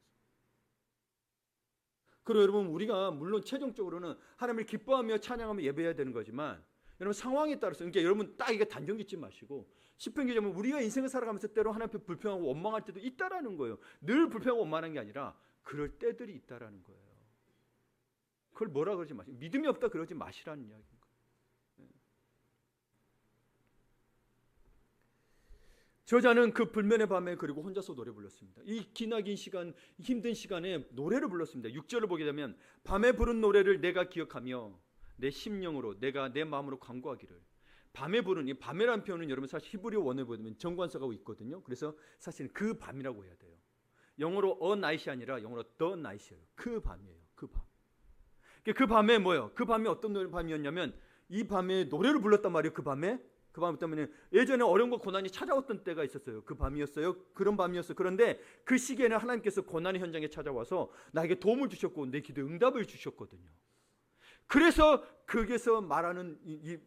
Speaker 1: 그리고 여러분 우리가 물론 최종적으로는 하나님을 기뻐하며 찬양하며 예배해야 되는 거지만 여러분 상황에 따라서 그러니까 여러분 딱 이게 단정 짓지 마시고 시편 기자면 우리가 인생을 살아가면서 때로 하나님 앞에 불평하고 원망할 때도 있다라는 거예요. 늘 불평하고 원망하는 게 아니라 그럴 때들이 있다라는 거예요. 그걸 뭐라 그러지 마시고 믿음이 없다 그러지 마시라는 이야기입니다. 저자는 그 불면의 밤에 그리고 혼자서 노래 불렀습니다. 이 기나긴 시간, 힘든 시간에 노래를 불렀습니다. 6절을 보게 되면 밤에 부른 노래를 내가 기억하며 내 심령으로 내가 내 마음으로 간구하기를. 밤에 부른 이 밤이라는 표현은 여러분 사실 히브리어 원어에 보면 정관사가 있거든요. 그래서 사실은 그 밤이라고 해야 돼요. 영어로 a night이 아니라 영어로 the night이에요. 그 밤이에요. 그 밤. 그 밤에 뭐예요? 그 밤이 어떤 밤이었냐면 이 밤에 노래를 불렀단 말이에요. 그 밤에. 그 밤 때문에 예전에 어려움과 고난이 찾아왔던 때가 있었어요. 그 밤이었어요. 그런 밤이었어요. 그런데 그 시기에는 하나님께서 고난의 현장에 찾아와서 나에게 도움을 주셨고 내 기도에 응답을 주셨거든요. 그래서 거기에서 말하는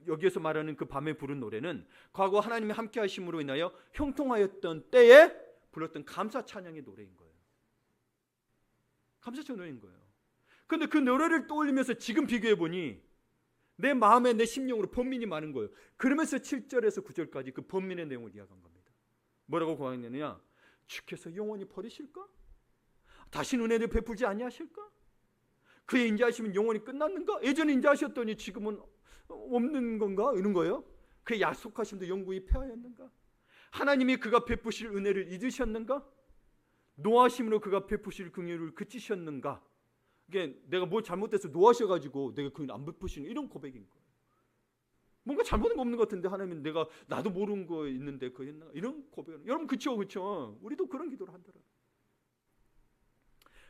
Speaker 1: 여기에서 말하는 그 밤에 부른 노래는 과거 하나님이 함께 하심으로 인하여 형통하였던 때에 불렀던 감사 찬양의 노래인 거예요. 감사 찬양의 노래인 거예요. 그런데 그 노래를 떠올리면서 지금 비교해 보니 내 마음에 내 심령으로 번민이 많은 거예요. 그러면서 7절에서 9절까지 그 번민의 내용을 이야기한 겁니다. 뭐라고 고하느냐? 주께서 영원히 버리실까? 다시 은혜를 베풀지 아니하실까? 그의 인자하심은 영원히 끝났는가? 예전에 인자하셨더니 지금은 없는 건가? 이런 거예요. 그의 약속하심도 영구히 폐하였는가? 하나님이 그가 베푸실 은혜를 잊으셨는가? 노하심으로 그가 베푸실 긍휼을 그치셨는가? 이게 내가 뭘 잘못해서 노하셔가지고 내가 그걸 안 베푸시는 이런 고백인 거예요. 뭔가 잘못한 거 없는 것 같은데 하나님은 내가 나도 모르는 거 있는데 그거 했나? 이런 고백은 여러분 그쵸? 우리도 그런 기도를 한다라고.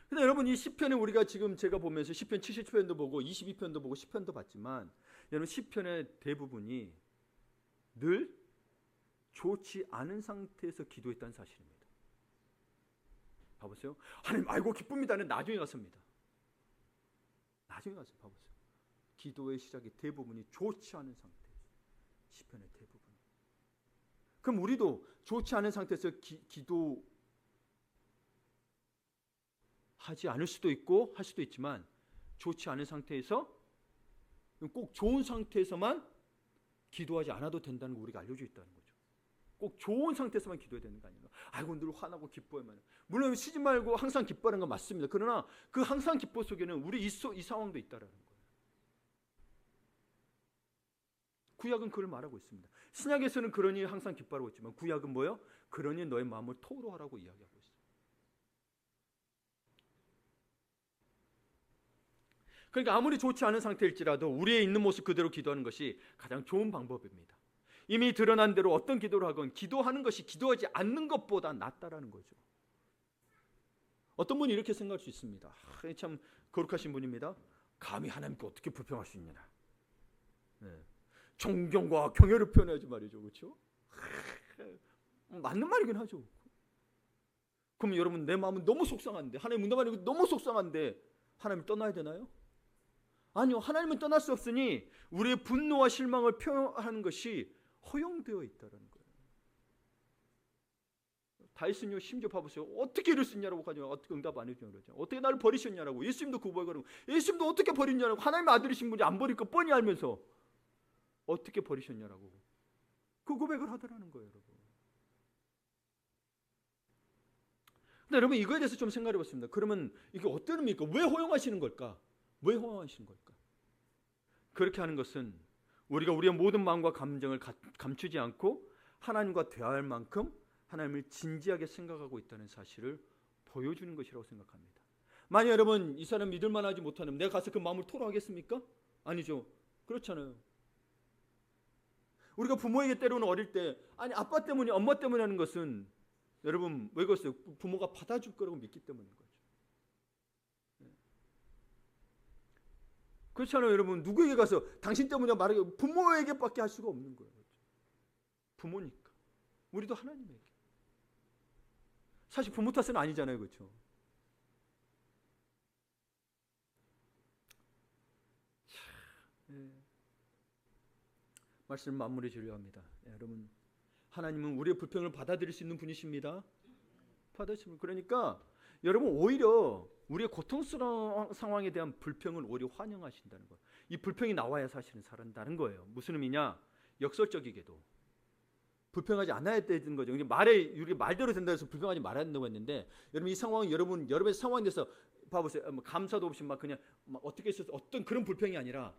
Speaker 1: 근데 여러분 이 시편에 우리가 지금 제가 보면서 시편 70편도 보고 22편도 보고 10편도 봤지만 여러분 시편의 대부분이 늘 좋지 않은 상태에서 기도했다는 사실입니다. 봐보세요. 하나님 알고 기쁩니다는 나중에 갔습니다. 나중에 가서 봐보세요. 기도의 시작이 대부분이 좋지 않은 상태. 시편의 대부분. 그럼 우리도 좋지 않은 상태에서 기도하지 않을 수도 있고 할 수도 있지만 좋지 않은 상태에서 꼭 좋은 상태에서만 기도하지 않아도 된다는 거 우리가 알려져 있다는 거죠. 꼭 좋은 상태에서만 기도해야 되는 거 아닌가? 아이고 늘 화나고 기뻐야만. 물론 쉬지 말고 항상 기뻐하는 건 맞습니다. 그러나 그 항상 기뻐 속에는 우리 이 상황도 있다라는 거예요. 구약은 그걸 말하고 있습니다. 신약에서는 그러니 항상 기뻐하고 있지만 구약은 뭐예요? 그러니 너의 마음을 토로하라고 이야기하고 있어요. 그러니까 아무리 좋지 않은 상태일지라도 우리의 있는 모습 그대로 기도하는 것이 가장 좋은 방법입니다. 이미 드러난 대로 어떤 기도를 하건 기도하는 것이 기도하지 않는 것보다 낫다라는 거죠. 어떤 분이 이렇게 생각할 수 있습니다. 참 거룩하신 분입니다. 감히 하나님께 어떻게 불평할 수 있느냐. 네. 존경과 경외를 표현하지 말이죠. 그렇죠? 맞는 말이긴 하죠. 그럼 여러분 내 마음은 너무 속상한데 하나님 응답하는 너무 속상한데 하나님을 떠나야 되나요? 아니요. 하나님은 떠날 수 없으니 우리의 분노와 실망을 표현하는 것이 허용되어 있다는 거예요. 다윗은요 심지어 봐보세요. 어떻게 이럴 수 있냐라고 하죠. 어떻게 응답 안 해주냐고 그러죠. 어떻게 나를 버리셨냐라고. 예수님도 그 고백하고 예수님도 어떻게 버리냐라고. 하나님의 아들이신 분이 안 버릴 거 뻔히 알면서 어떻게 버리셨냐라고 그 고백을 하더라는 거예요. 여러분. 근데 여러분 이거에 대해서 좀 생각해 봤습니다. 그러면 이게 어떤 의미입니까? 왜 허용하시는 걸까? 왜 허용하시는 걸까? 그렇게 하는 것은 우리가 우리의 모든 마음과 감정을 감추지 않고 하나님과 대화할 만큼 하나님을 진지하게 생각하고 있다는 사실을 보여주는 것이라고 생각합니다. 만약 여러분 이 사람 믿을 만하지 못하면 내가 가서 그 마음을 토로하겠습니까? 아니죠. 그렇잖아요. 우리가 부모에게 때로는 어릴 때 아니 아빠 때문에 엄마 때문에 하는 것은 여러분 왜 그랬어요? 부모가 받아줄 거라고 믿기 때문인 거죠. 그렇잖아요. 여러분 누구에게 가서 당신 때문에 말하기 부모에게밖에 할 수가 없는 거예요. 부모니까. 우리도 하나님에게. 사실 부모 탓은 아니잖아요. 그렇죠? 말씀 마무리 지으려 합니다. 여러분 하나님은 우리의 불평을 받아들일 수 있는 분이십니다. 받아주시면 그러니까 여러분 오히려 우리의 고통스러운 상황에 대한 불평을 오히려 환영하신다는 거예요. 이 불평이 나와야 사실은 살아난다는 거예요. 무슨 의미냐? 역설적이게도 불평하지 않아야 되는 거죠. 말에 우리 말대로 된다 해서 불평하지 말아야 된다고 했는데 여러분 이 상황은 여러분의 상황에 대해서 봐보세요. 감사도 없이 막 그냥 막 어떻게 했어 어떤 그런 불평이 아니라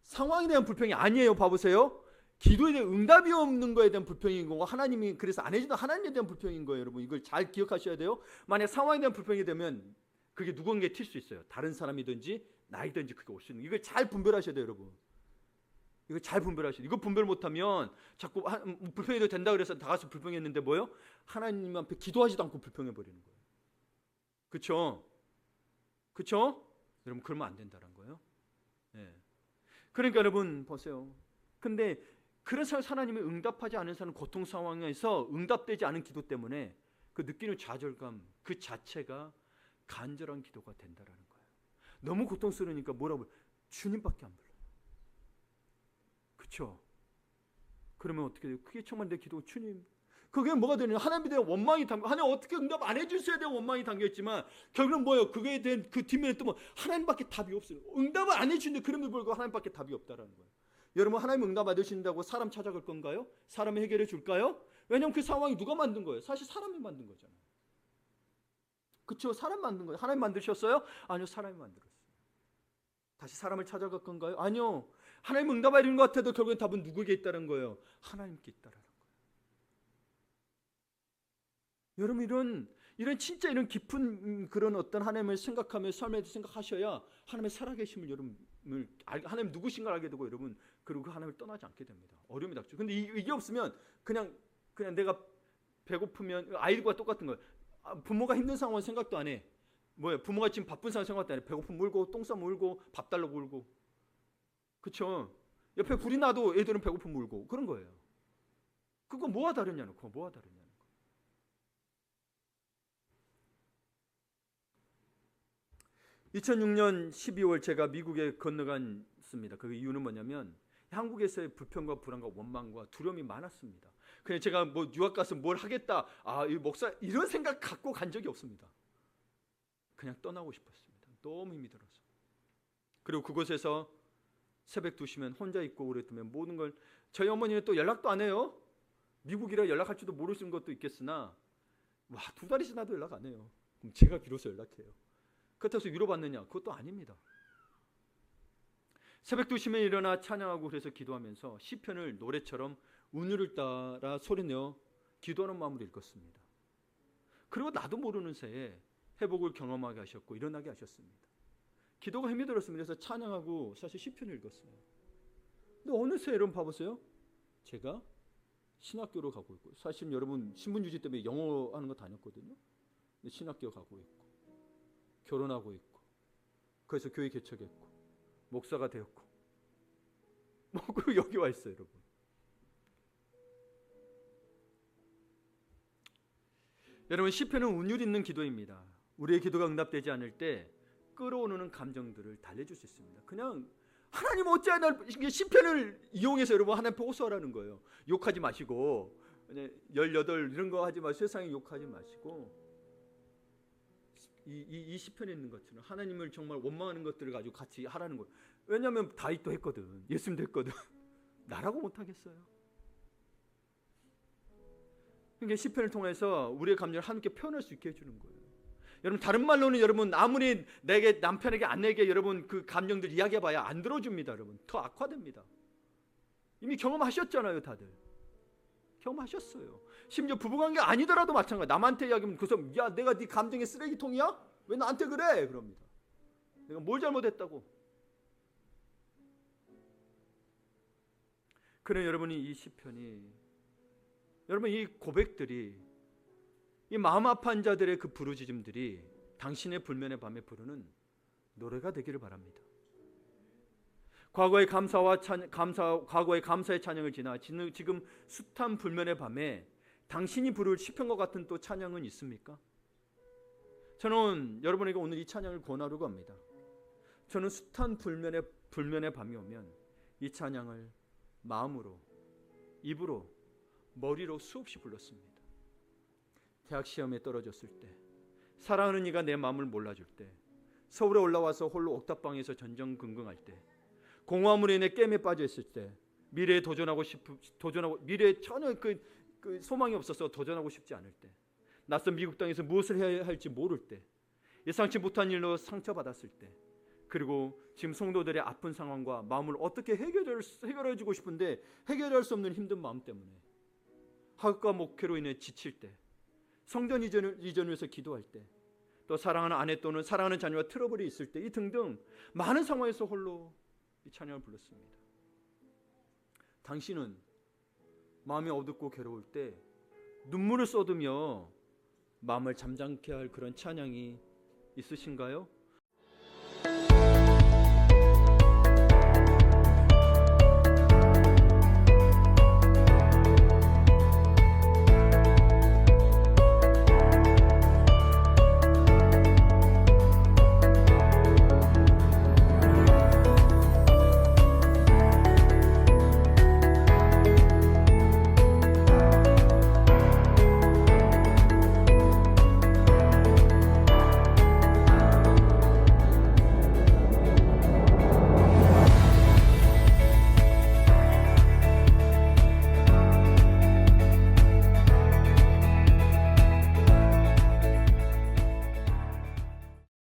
Speaker 1: 상황에 대한 불평이 아니에요. 봐보세요. 기도에 대한 응답이 없는 거에 대한 불평인 거고 하나님이 그래서 안 해준다 하나님에 대한 불평인 거예요. 여러분 이걸 잘 기억하셔야 돼요. 만약 상황에 대한 불평이 되면 그게 누군가에 튈 수 있어요. 다른 사람이든지 나이든지 그게 올 수 있는 이걸 잘 분별하셔야 돼요. 여러분 이거 잘 분별하셔야 돼요. 이거 분별 못하면 자꾸 불평해도 된다 그래서 다 같이 불평했는데 뭐요? 하나님 앞에 기도하지도 않고 불평해버리는 거예요. 그렇죠? 그렇죠? 여러분 그러면 안 된다는 거예요. 네. 그러니까 여러분 보세요. 근데 그런 사람 하나님이 응답하지 않은 사람 고통 상황에서 응답되지 않은 기도 때문에 그 느끼는 좌절감 그 자체가 간절한 기도가 된다라는 거예요. 너무 고통스러우니까 뭐라고 주님밖에 안 불러요. 그렇죠? 그러면 어떻게 돼요? 그게 정말 내 기도 주님 그게 뭐가 되느냐 하나님에 대한 원망이 담겨 하나님 어떻게 응답 안 해주셔야 되는 원망이 담겨있지만 결국은 뭐예요? 그거에 대한 그 뒷면에 또 뭐 하나님밖에 답이 없어요. 응답을 안 해주는데 그럼에도 불구하고 하나님밖에 답이 없다라는 거예요. 여러분 하나님 응답 받으신다고 사람 찾아갈 건가요? 사람이 해결해 줄까요? 왜냐하면 그 상황이 누가 만든 거예요? 사실 사람이 만든 거잖아요. 그렇죠? 사람 만든 거예요. 하나님 만드셨어요? 아니요, 사람이 만들었어요. 다시 사람을 찾아갈 건가요? 아니요. 하나님 응답해 주는 것 같아도 결국엔 답은 누구에게 있다는 거예요? 하나님께 있다라는 거예요. 여러분 이런 진짜 이런 깊은 그런 어떤 하나님을 생각하며 삶에도 생각하셔야 하나님의 살아계심을 여러분을 하나님 누구신가를 알게 되고 여러분 그리고 그 하나님을 떠나지 않게 됩니다. 어려움이 닥쳐. 근데 이게 없으면 그냥 내가 배고프면 아이들과 똑같은 거예요. 부모가 힘든 상황 생각도 안 해. 뭐예요? 부모가 지금 바쁜 상황 생각도 안 해. 배고픔 울고 똥 싸면 울고 밥 달라고 울고. 그렇죠? 옆에 불이 나도 애들은 배고픔 울고 그런 거예요. 그거 뭐가 다르냐는 거. 뭐가 다르냐는 거. 2006년 12월 제가 미국에 건너갔습니다. 그 이유는 뭐냐면 한국에서의 불평과 불안과 원망과 두려움이 많았습니다. 그냥 제가 뭐 유학 가서 뭘 하겠다, 이 목사 이런 생각 갖고 간 적이 없습니다. 그냥 떠나고 싶었습니다. 너무 힘이 들어서. 그리고 그곳에서 새벽 2시면 혼자 있고 오랫동안 모든 걸 저희 어머니는 또 연락도 안 해요. 미국이라 연락할 줄도 모르시는 것도 있겠으나 2달이 지나도 연락 안 해요. 그럼 제가 비로소 연락해요. 그렇다고 해서 위로받느냐? 그것도 아닙니다. 새벽 2시면 일어나 찬양하고 그래서 기도하면서 시편을 노래처럼 운율을 따라 소리내어 기도하는 마음으로 읽었습니다. 그리고 나도 모르는 새에 회복을 경험하게 하셨고 일어나게 하셨습니다. 기도가 힘이 들었습니다. 그래서 찬양하고 사실 시편을 읽었어요. 근데 어느새 여러분 봐보세요. 제가 신학교로 가고 있고 사실 여러분 신분유지 때문에 영어 하는 거 다녔거든요. 근데 신학교 가고 있고 결혼하고 있고 그래서 교회 개척했고 목사가 되었고 그리고 여기 와 있어요. 여러분 여러분 시편은 운율 있는 기도입니다. 우리의 기도가 응답되지 않을 때 끌어오르는 감정들을 달래줄 수 있습니다. 그냥 하나님 어찌하여 날 시편을 이용해서 여러분 하나님 호소하라는 거예요. 욕하지 마시고 18 이런 거 하지 마시고 세상에 욕하지 마시고 이 시편에 있는 것처럼 하나님을 정말 원망하는 것들을 가지고 같이 하라는 거예요. 왜냐하면 다윗도 했거든. 예수님도 했거든. 나라고 못하겠어요. 그러니까 시편을 통해서 우리의 감정을 하나님께 표현할 수 있게 해주는 거예요. 여러분 다른 말로는 여러분 아무리 내게 남편에게 아내에게 여러분 그 감정들 이야기해봐야 안 들어줍니다. 여러분 더 악화됩니다. 이미 경험하셨잖아요. 다들 경험하셨어요. 심지어 부부관계 아니더라도 마찬가지. 남한테 이야기하면 그 사람 야 내가 네 감정의 쓰레기통이야? 왜 나한테 그래? 그럽니다. 내가 뭘 잘못했다고. 그래 여러분이 이 시편이 여러분 이 고백들이 이 마음 아파한 자들의 그 부르짖음들이 당신의 불면의 밤에 부르는 노래가 되기를 바랍니다. 과거의 과거의 감사의 찬양을 지나 지금 숱한 불면의 밤에 당신이 부를 시편과 같은 또 찬양은 있습니까? 저는 여러분에게 오늘 이 찬양을 권하려고 합니다. 저는 숱한 불면의 밤이 오면 이 찬양을 마음으로, 입으로, 머리로 수없이 불렀습니다. 대학 시험에 떨어졌을 때, 사랑하는 이가 내 마음을 몰라줄 때, 서울에 올라와서 홀로 옥탑방에서 전전긍긍할 때, 공허함으로 인해 게임에 빠져 있을 때, 미래에 미래에 전혀 그 소망이 없어서 도전하고 싶지 않을 때, 낯선 미국 땅에서 무엇을 해야 할지 모를 때, 예상치 못한 일로 상처받았을 때, 그리고 지금 성도들의 아픈 상황과 마음을 어떻게 해결해 주고 싶은데 해결할 수 없는 힘든 마음 때문에, 학업과 목회로 인해 지칠 때, 성전 이전을 위해서 기도할 때, 또 사랑하는 아내 또는 사랑하는 자녀와 트러블이 있을 때, 이 등등 많은 상황에서 홀로 이 찬양을 불렀습니다. 당신은 마음이 어둡고 괴로울 때 눈물을 쏟으며 마음을 잠잠케 할 그런 찬양이 있으신가요?